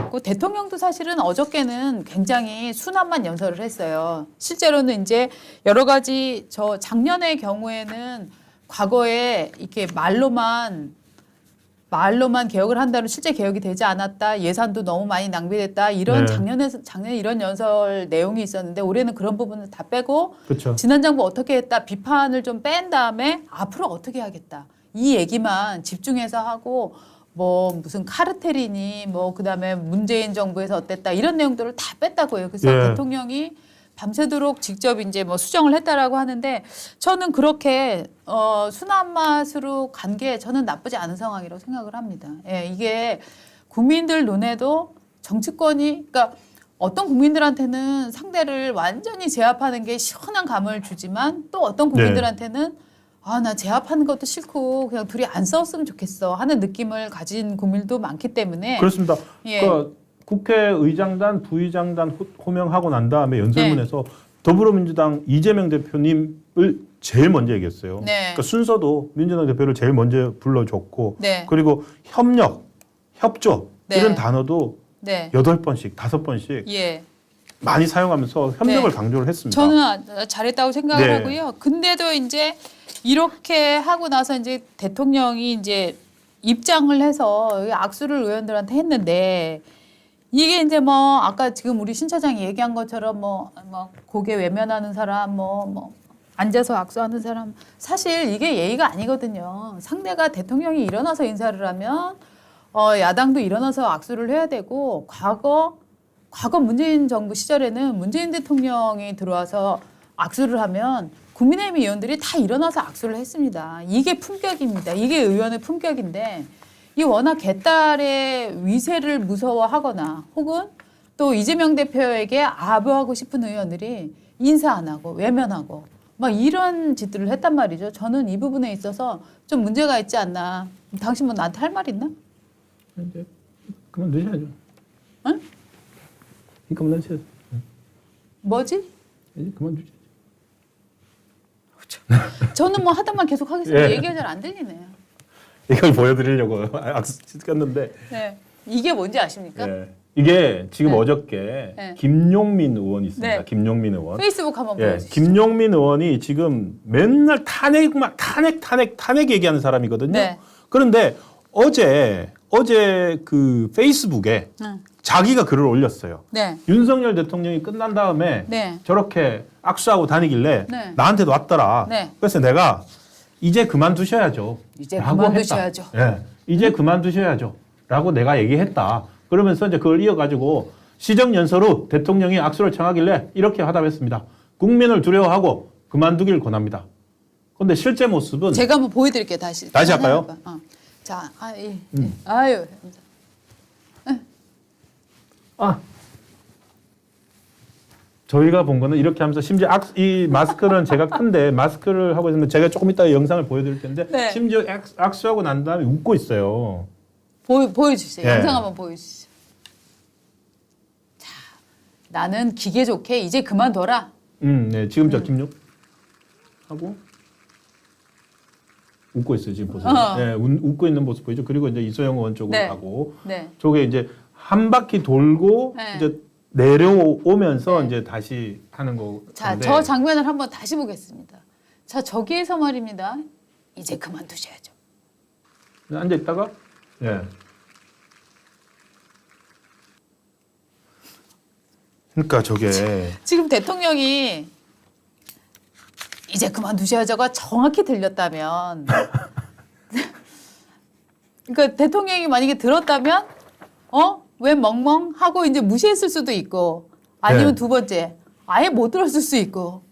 됐고 대통령도 사실은 어저께는 굉장히 순환만 연설을 했어요. 실제로는 이제 여러 가지 저 작년의 경우에는 과거에 이렇게 말로만 개혁을 한다로 실제 개혁이 되지 않았다. 예산도 너무 많이 낭비됐다. 이런 네. 작년에 이런 연설 내용이 있었는데 올해는 그런 부분을 다 빼고 그렇죠. 지난 정부 어떻게 했다. 비판을 좀 뺀 다음에 앞으로 어떻게 하겠다. 이 얘기만 집중해서 하고 뭐 무슨 카르텔이니 뭐 그다음에 문재인 정부에서 어땠다. 이런 내용들을 다 뺐다고 해요. 그래서 예. 대통령이 밤새도록 직접 이제 뭐 수정을 했다라고 하는데 저는 그렇게 순한 맛으로 간 게 저는 나쁘지 않은 상황이라고 생각을 합니다. 예, 이게 국민들 눈에도 정치권이 그러니까 어떤 국민들한테는 상대를 완전히 제압하는 게 시원한 감을 주지만 또 어떤 국민들한테는 아, 나 제압하는 것도 싫고 그냥 둘이 안 싸웠으면 좋겠어 하는 느낌을 가진 국민도 많기 때문에 그렇습니다. 예. 그러니까 국회의장단, 부의장단 호명하고 난 다음에 연설문에서 더불어민주당 이재명 대표님을 제일 먼저 얘기했어요. 네. 그러니까 순서도 민주당 대표를 제일 먼저 불러줬고 네. 그리고 협력, 협조 네. 이런 단어도 네. 8번씩, 5번씩 예. 많이 사용하면서 협력을 네. 강조를 했습니다. 저는 잘했다고 생각을 네. 하고요. 근데도 이제 이렇게 하고 나서 이제 대통령이 이제 입장을 해서 악수를 의원들한테 했는데 이게 이제 뭐 아까 지금 우리 신 차장이 얘기한 것처럼 뭐 고개 외면하는 사람 뭐 앉아서 악수하는 사람 사실 이게 예의가 아니거든요. 상대가 대통령이 일어나서 인사를 하면 야당도 일어나서 악수를 해야 되고 과거 문재인 정부 시절에는 문재인 대통령이 들어와서 악수를 하면 국민의힘 의원들이 다 일어나서 악수를 했습니다. 이게 품격입니다. 이게 의원의 품격인데 이 워낙 개딸의 위세를 무서워하거나 혹은 또 이재명 대표에게 아부하고 싶은 의원들이 인사 안 하고 외면하고 막 이런 짓들을 했단 말이죠. 저는 이 부분에 있어서 좀 문제가 있지 않나. 당신 뭐 나한테 할 말 있나? 이제 그만 두셔야죠. 응? 그만 두셔야죠. 뭐지? 이제 그만 두셔야죠. 저는 뭐 하던 말 계속 하겠습니다. 예. 얘기가 잘 안 들리네요. 이걸 보여드리려고 악수 꼈는데 네. 이게 뭔지 아십니까? 예. 이게 지금 네. 어저께 네. 김용민 의원이 있습니다. 네. 김용민 의원. 페이스북 한번 예, 보여주시죠. 김용민 의원이 지금 맨날 탄핵 얘기하는 사람이거든요. 네. 그런데 어제 그 페이스북에 응. 자기가 글을 올렸어요. 네. 윤석열 대통령이 끝난 다음에 네. 저렇게 악수하고 다니길래 네. 나한테도 왔더라. 네. 그래서 내가 이제 그만두셔야죠. 이제 라고 그만두셔야죠. 했다. 예, 이제 그만두셔야죠. 라고 내가 얘기했다. 그러면서 이제 그걸 이어가지고 시정연설 후 대통령이 악수를 청하길래 이렇게 화답했습니다. 국민을 두려워하고 그만두길 권합니다. 그런데 실제 모습은 제가 한번 보여드릴게요. 다시 할까요? 자, 아유, 저희가 본 거는 이렇게 하면서 심지어 이 마스크는 제가 큰데 마스크를 하고 있는데 제가 조금 이따 영상을 보여드릴 텐데 네. 심지어 악수하고 난 다음에 웃고 있어요. 보여주세요. 예. 영상 한번 보여주시죠. 자, 나는 기계 좋게 이제 그만둬라. 네, 지금 저 김용 하고 웃고 있어요. 지금 보세요. 네, 웃고 있는 모습 보이죠. 그리고 이제 이소영 의원 쪽으로 네. 가고 네. 저게 이제 한 바퀴 돌고 네. 이제 내려오면서 네. 이제 다시 하는 거. 자, 저 장면을 한번 다시 보겠습니다. 자, 저기에서 말입니다. 이제 그만두셔야죠. 앉아 있다가 예. 그러니까 저게 지금 대통령이 이제 그만두셔야죠가 정확히 들렸다면 그러니까 대통령이 만약에 들었다면 왜 멍멍하고 이제 무시했을 수도 있고 아니면 네. 두 번째 아예 못 들었을 수 있고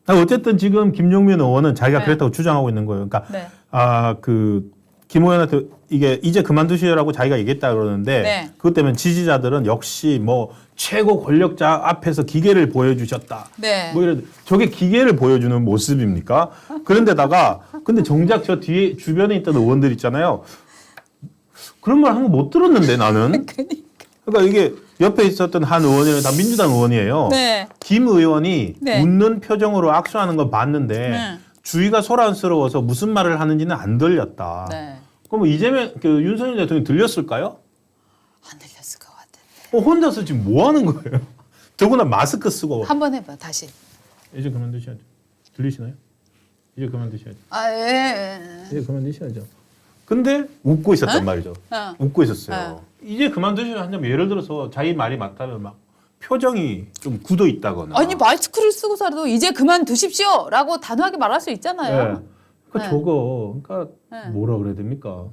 어쨌든 지금 김용민 의원은 자기가 네. 그랬다고 주장하고 있는 거예요. 그러니까 네. 김 의원한테 이게 이제 그만두시라고 자기가 얘기했다 그러는데 네. 그것 때문에 지지자들은 역시 뭐 최고 권력자 앞에서 기계를 보여주셨다. 네. 뭐 이런 저게 기계를 보여주는 모습입니까? 그런데다가 근데 정작 저 뒤에 주변에 있던 의원들 있잖아요. 그런 말 한 거 못 들었는데 나는. 그러니까 이게 옆에 있었던 한 의원이랑 다 민주당 의원이에요. 네. 김 의원이 네. 웃는 표정으로 악수하는 거 봤는데 네. 주위가 소란스러워서 무슨 말을 하는지는 안 들렸다. 네. 그럼 뭐 이재명 윤석열 대통령 들렸을까요? 안 들렸을 것 같은데. 혼자서 지금 뭐 하는 거예요? 더구나 마스크 쓰고. 한번 해봐 다시. 이제 그만 드셔야죠. 들리시나요? 이제 그만 드셔야죠. 아 예. 이제 그만 드셔야죠. 근데 웃고 있었단 말이죠. 웃고 있었어요. 이제 그만 드셔야 한다면 예를 들어서 자기 말이 맞다면 막 표정이 좀 굳어 있다거나. 아니 마스크를 쓰고서라도 이제 그만 두십시오라고 단호하게 말할 수 있잖아요. 네. 그러니까 저거 그러니까 뭐라 그래야 됩니까?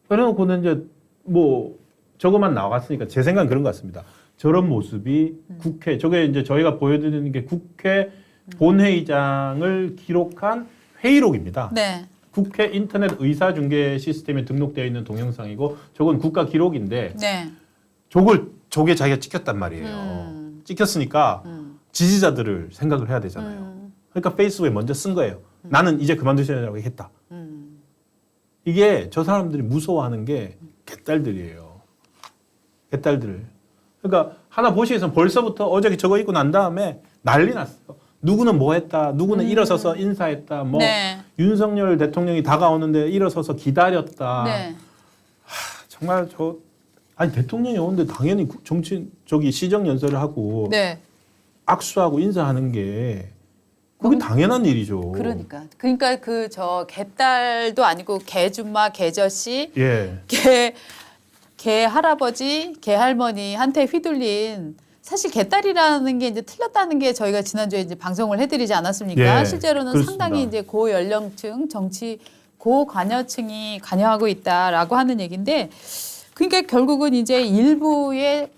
그래놓고는 이제 뭐 저거만 나왔으니까 제 생각은 그런 것 같습니다. 저런 모습이 국회 저게 이제 저희가 보여드리는 게 국회 본회의장을 기록한 회의록입니다. 네. 국회 인터넷 의사중계 시스템에 등록되어 있는 동영상이고 저건 국가 기록인데 네. 저게 자기가 찍혔단 말이에요. 찍혔으니까 지지자들을 생각을 해야 되잖아요. 그러니까 페이스북에 먼저 쓴 거예요. 나는 이제 그만두셔야라고 했다. 이게 저 사람들이 무서워하는 게 개딸들이에요. 개딸들. 그러니까 하나 보시겠으면 벌써부터 어저께 저거 입고 난 다음에 난리 났어. 누구는 뭐 했다. 누구는 일어서서 인사했다. 뭐 네. 윤석열 대통령이 다가오는데 일어서서 기다렸다. 네. 정말 아니 대통령이 오는데 당연히 저기 시정 연설을 하고 네. 악수하고 인사하는 게 그게 당연한 일이죠. 그러니까 그 저 개딸도 아니고 개줌마 개저씨 예. 개 할아버지 개 할머니한테 휘둘린 사실 개딸이라는 게 이제 틀렸다는 게 저희가 지난주에 이제 방송을 해드리지 않았습니까? 예, 실제로는 그렇습니다. 상당히 이제 고연령층 정치 고관여층이 관여하고 있다라고 하는 얘기인데 그러니까 결국은 이제 일부의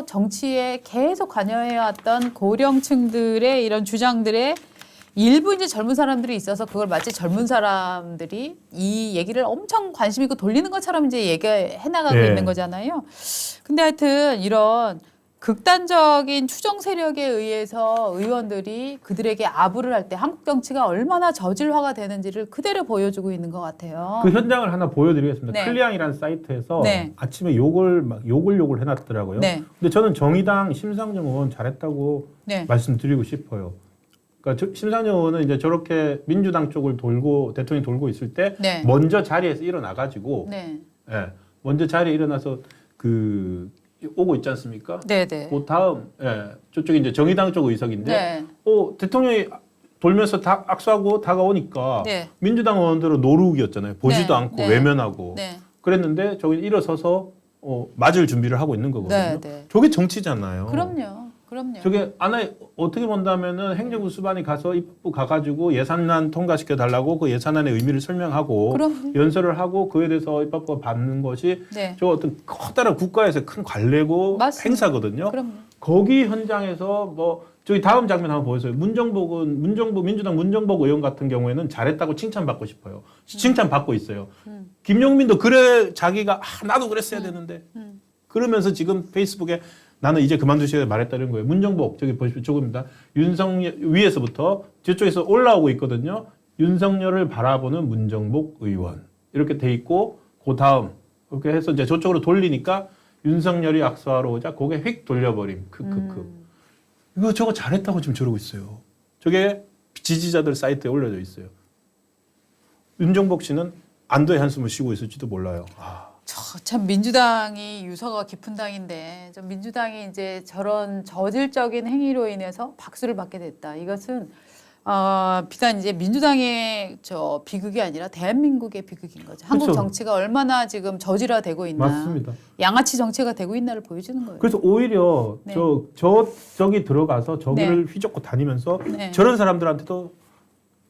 정치에 계속 관여해왔던 고령층들의 이런 주장들의 일부 이제 젊은 사람들이 있어서 그걸 마치 젊은 사람들이 이 얘기를 엄청 관심 있고 돌리는 것처럼 이제 얘기해 나가고 네. 있는 거잖아요. 근데 하여튼 이런 극단적인 추정 세력에 의해서 의원들이 그들에게 아부를 할 때 한국 정치가 얼마나 저질화가 되는지를 그대로 보여주고 있는 것 같아요. 그 현장을 하나 보여드리겠습니다. 네. 클리앙이라는 사이트에서 네. 아침에 욕을 해놨더라고요. 네. 근데 저는 정의당 심상정 의원 잘했다고 네. 말씀드리고 싶어요. 그러니까 심상정 의원은 이제 저렇게 민주당 쪽을 돌고 대통령이 돌고 있을 때 네. 먼저 자리에서 일어나가지고 네. 예, 먼저 자리에 일어나서 오고 있지 않습니까? 네네. 그 다음 저쪽이 이제 정의당 쪽 의석인데 네. 대통령이 돌면서 다 악수하고 다가오니까 네. 민주당 의원들은 노루욱이었잖아요. 보지도 네. 않고 네. 외면하고 네. 그랬는데 저기 일어서서 맞을 준비를 하고 있는 거거든요. 네. 네. 저게 정치잖아요. 그럼요. 저게 어떻게 본다면은 행정부 수반이 가서 입법부 가가지고 예산안 통과시켜 달라고 그 예산안의 의미를 설명하고 그럼요. 연설을 하고 그에 대해서 입법부가 받는 것이 네. 저 어떤 커다란 국가에서 큰 관례고 맞습니다. 행사거든요. 그럼요. 거기 현장에서 뭐 저기 다음 장면 한번 보여주세요. 민주당 문정복 의원 같은 경우에는 잘했다고 칭찬받고 싶어요. 칭찬받고 있어요. 김용민도 그래 자기가 나도 그랬어야 되는데 그러면서 지금 페이스북에 나는 이제 그만두셔야 말했다는 거예요. 문정복 저기 보십시오. 저겁니다. 윤석열 위에서부터 저쪽에서 올라오고 있거든요. 윤석열을 바라보는 문정복 의원 이렇게 돼 있고 그 다음 그렇게 해서 이제 저쪽으로 돌리니까 윤석열이 악수하러 오자 고개 휙 돌려버림. 크크크. 이거 저거 잘했다고 지금 저러고 있어요. 저게 지지자들 사이트에 올려져 있어요. 윤정복 씨는 안도의 한숨을 쉬고 있을지도 몰라요. 참 민주당이 유서가 깊은 당인데 좀 민주당이 이제 저런 저질적인 행위로 인해서 박수를 받게 됐다. 이것은 비단 이제 민주당의 저 비극이 아니라 대한민국의 비극인 거죠. 한국 그렇죠. 정치가 얼마나 지금 저질화되고 있나, 맞습니다. 양아치 정치가 되고 있나를 보여주는 거예요. 그래서 오히려 네. 저기 들어가서 저기를 휘젓고 다니면서 네. 저런 사람들한테도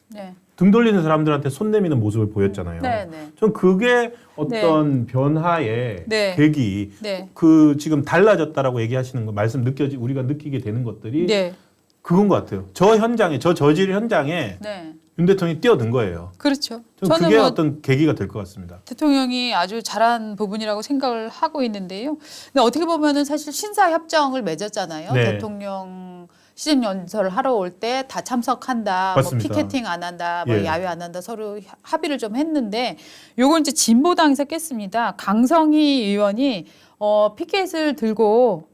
네, 등 돌리는 사람들한테 손 내미는 모습을 보였잖아요. 네, 네. 전 그게 어떤 변화의 네. 계기, 네. 지금 달라졌다라고 얘기하시는 거 우리가 느끼게 되는 것들이 네, 그건 것 같아요. 저질 현장에 네, 윤 대통령이 뛰어든 거예요. 그렇죠. 저는 그게 어떤 계기가 될 것 같습니다. 대통령이 아주 잘한 부분이라고 생각을 하고 있는데요. 근데 어떻게 보면은 사실 신사 협정을 맺었잖아요. 네. 대통령 시정 연설을 하러 올 때 다 참석한다, 맞습니다. 뭐 피켓팅 안 한다, 뭐 예. 야외 안 한다 서로 합의를 좀 했는데 요걸 이제 진보당에서 깼습니다. 강성희 의원이 피켓을 들고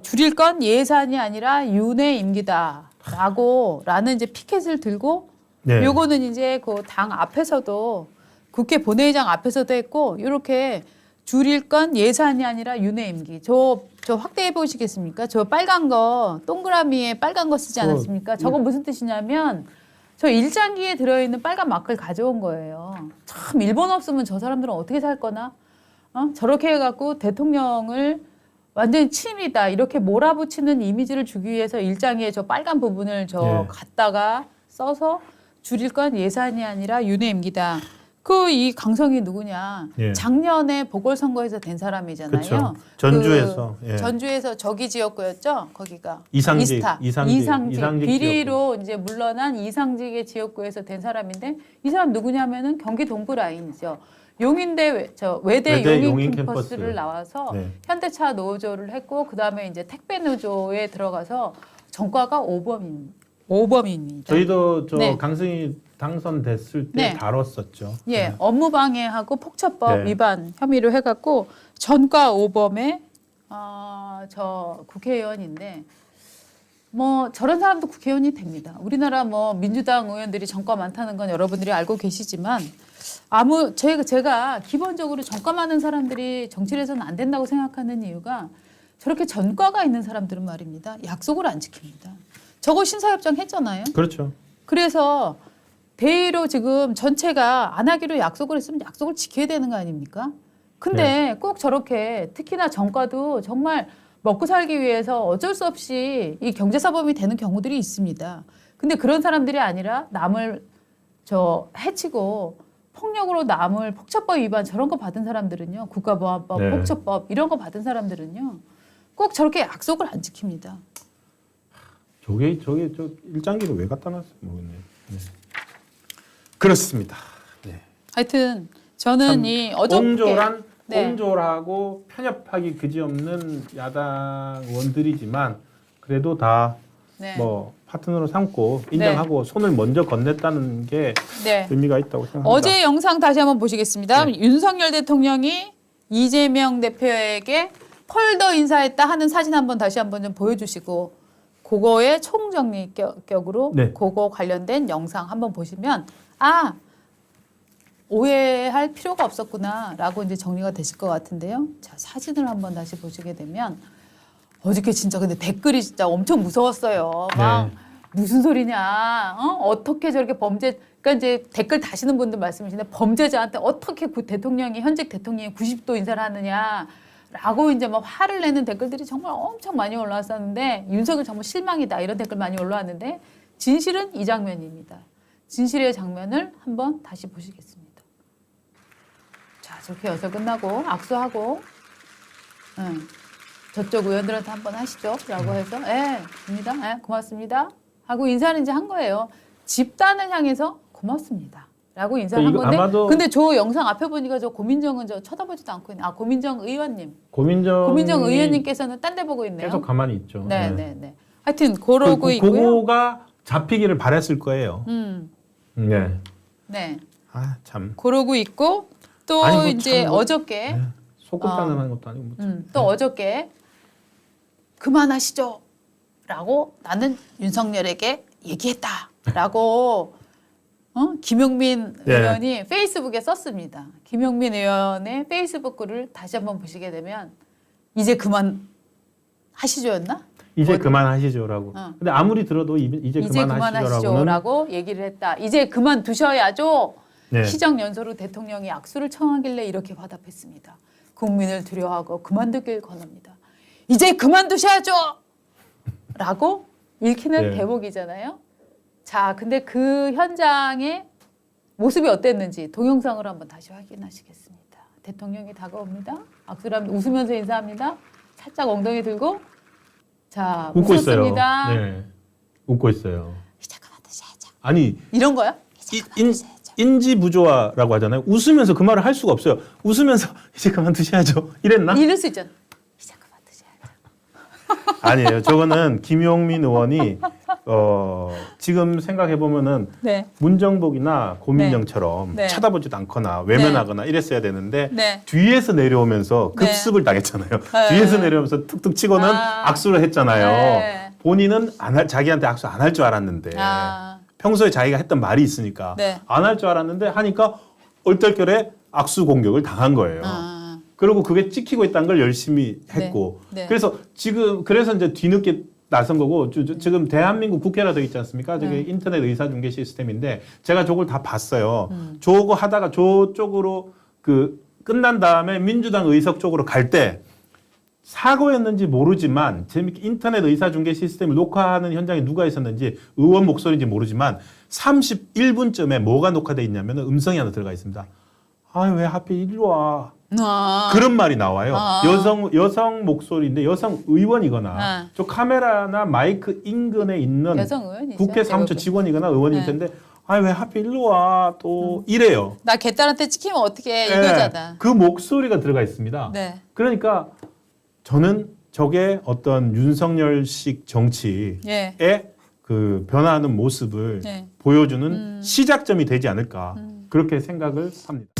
줄일 건 예산이 아니라 윤회 임기다라는 이제 피켓을 들고 네. 요거는 이제 그 당 앞에서도 국회 본회의장 앞에서도 했고 이렇게 줄일 건 예산이 아니라 윤회 임기. 저 확대해 보시겠습니까? 저 빨간 거 동그라미에 빨간 거 쓰지 않았습니까? 저거 무슨 뜻이냐면 저 일장기에 들어있는 빨간 마크를 가져온 거예요. 참 일본 없으면 저 사람들은 어떻게 살 거나? 저렇게 해갖고 대통령을 완전히 친이다 이렇게 몰아붙이는 이미지를 주기 위해서 일장기에 저 빨간 부분을 예. 갖다가 써서 줄일 건 예산이 아니라 윤회 임기다. 그 이 강성이 누구냐? 예. 작년에 보궐선거에서 된 사람이잖아요. 그렇죠. 전주에서. 예. 전주에서 저기 지역구였죠. 거기가 이상직, 이스타. 이상직 비리로 이제 물러난 이상직의 지역구에서 된 사람인데 이 사람 누구냐면은 경기 동부 라인이죠. 용인대 외대 용인 캠퍼스를 나와서 네. 현대차 노조를 했고 그 다음에 이제 택배 노조에 들어가서 전과가 5범입니다. 저희도 저 네. 강승희 당선됐을 때 네. 다뤘었죠. 예, 네. 업무방해하고 폭처법 네. 위반 혐의로 해갖고 전과 5범에 저 국회의원인데 뭐 저런 사람도 국회의원이 됩니다. 우리나라 뭐 민주당 의원들이 전과 많다는 건 여러분들이 알고 계시지만 제가 기본적으로 전과 많은 사람들이 정치를 해서는 안 된다고 생각하는 이유가 저렇게 전과가 있는 사람들은 말입니다. 약속을 안 지킵니다. 저거 신사협정 했잖아요. 그렇죠. 그래서 대의로 지금 전체가 안 하기로 약속을 했으면 약속을 지켜야 되는 거 아닙니까? 근데 꼭 저렇게 특히나 전과도 정말 먹고 살기 위해서 어쩔 수 없이 이 경제사범이 되는 경우들이 있습니다. 근데 그런 사람들이 아니라 남을 해치고 폭력으로 남을 폭처법 위반 저런 거 받은 사람들은요. 국가보안법, 네. 폭처법 이런 거 받은 사람들은요. 꼭 저렇게 약속을 안 지킵니다. 저게 저 일장기를 왜 갖다 놨어요? 모르겠네요. 네. 그렇습니다. 네. 하여튼 저는 이 어저께 옹졸하고 편협하기 그지없는 야당 의원들이지만 그래도 다 뭐 네. 파트너로 삼고 인정하고 손을 먼저 건넸다는 게 네. 의미가 있다고 생각합니다. 어제 영상 다시 한번 보시겠습니다. 네. 윤석열 대통령이 이재명 대표에게 폴더 인사했다 하는 사진 한번 다시 한번 좀 보여주시고 그거의 총정리격으로 네. 그거 관련된 영상 한번 보시면 오해할 필요가 없었구나라고 이제 정리가 되실 것 같은데요. 자, 사진을 한번 다시 보시게 되면 어저께 진짜 근데 댓글이 진짜 엄청 무서웠어요. 막 네. 무슨 소리냐? 어떻게 저렇게 그러니까 이제 댓글 다시는 분들 말씀이신데 범죄자한테 어떻게 현직 대통령이 90도 인사를 하느냐라고 이제 막 화를 내는 댓글들이 정말 엄청 많이 올라왔었는데 윤석열 정말 실망이다 이런 댓글 많이 올라왔는데 진실은 이 장면입니다. 진실의 장면을 한번 다시 보시겠습니다. 자, 저렇게 여서 끝나고 악수하고 저쪽 의원들한테 한번 하시죠. 라고 해서 입니다. 고맙습니다. 하고 인사를 이제 한 거예요. 집단을 향해서 고맙습니다. 라고 인사를 한 건데 근데 저 영상 앞에 보니까 저 고민정은 쳐다보지도 않고 있네. 고민정 의원님. 고민정 의원님께서는 딴 데 보고 있네요. 계속 가만히 있죠. 네. 하여튼 그러고 있고요. 그거가 잡히기를 바랬을 거예요. 네. 네. 참. 그러고 있고 또 아니, 뭐 이제 참 뭐, 어저께 네. 속급단을 하는 것도 아니고 뭐 또 어저께 그만하시죠. 라고 나는 윤석열에게 얘기했다. 라고 김용민 의원이 페이스북에 썼습니다. 김용민 의원의 페이스북 글을 다시 한번 보시게 되면 이제 그만하시죠였나? 이제 그만하시죠라고. 근데 아무리 들어도 이제 그만하시죠라고 얘기를 했다. 이제 그만두셔야죠. 네. 시정연설로 대통령이 악수를 청하길래 이렇게 화답했습니다. 국민을 두려워하고 그만두길 권합니다. 이제 그만두셔야죠. 라고 읽히는 네. 대목이잖아요. 자, 근데 그 현장의 모습이 어땠는지 동영상으로 한번 다시 확인하시겠습니다. 대통령이 다가옵니다. 악수를 하면 웃으면서 인사합니다. 살짝 엉덩이 들고 자, 웃고 웃었습니다. 있어요. 네. 웃고 있어요. 이제 그만두셔야죠. 아니 이런 거야? 인지 부조화라고 하잖아요. 웃으면서 그 말을 할 수가 없어요. 웃으면서 이제 그만두셔야죠. 이랬나? 이럴 수 있잖아. 이제 그만두셔야죠. 아니에요. 저거는 김용민 의원이 지금 생각해 보면은 네. 문정복이나 고민정처럼 네. 쳐다보지도 않거나 외면하거나 이랬어야 되는데 네. 뒤에서 내려오면서 네. 급습을 당했잖아요. 네. 뒤에서 내려오면서 툭툭 치고는 악수를 했잖아요. 네. 본인은 자기한테 악수 안 할 줄 알았는데 평소에 자기가 했던 말이 있으니까 네. 안 할 줄 알았는데 하니까 얼떨결에 악수 공격을 당한 거예요. 그리고 그게 찍히고 있다는 걸 열심히 했고. 네. 네. 그래서 이제 뒤늦게 나선 거고 지금 대한민국 국회라 되어 있지 않습니까? 저게 네. 인터넷 의사 중개 시스템인데 제가 저걸 다 봤어요. 저거 하다가 저쪽으로 끝난 다음에 민주당 의석 쪽으로 갈 때 사고였는지 모르지만 재밌게 인터넷 의사 중개 시스템을 녹화하는 현장에 누가 있었는지 의원 목소리인지 모르지만 31분쯤에 뭐가 녹화돼 있냐면 음성이 하나 들어가 있습니다. 아, 왜 하필 일로 와? 그런 말이 나와요. 여성 목소리인데 여성 의원이거나 저 카메라나 마이크 인근에 있는 여성 의원이죠. 국회 사무처 직원이거나 의원일 텐데 아, 왜 하필 일로 와? 또 이래요. 나 개딸한테 찍히면 어떻게 네, 이거잖아. 그 목소리가 들어가 있습니다. 네. 그러니까 저는 저게 어떤 윤석열식 정치의 예. 그 변화하는 모습을 예. 보여주는 시작점이 되지 않을까 그렇게 생각을 합니다.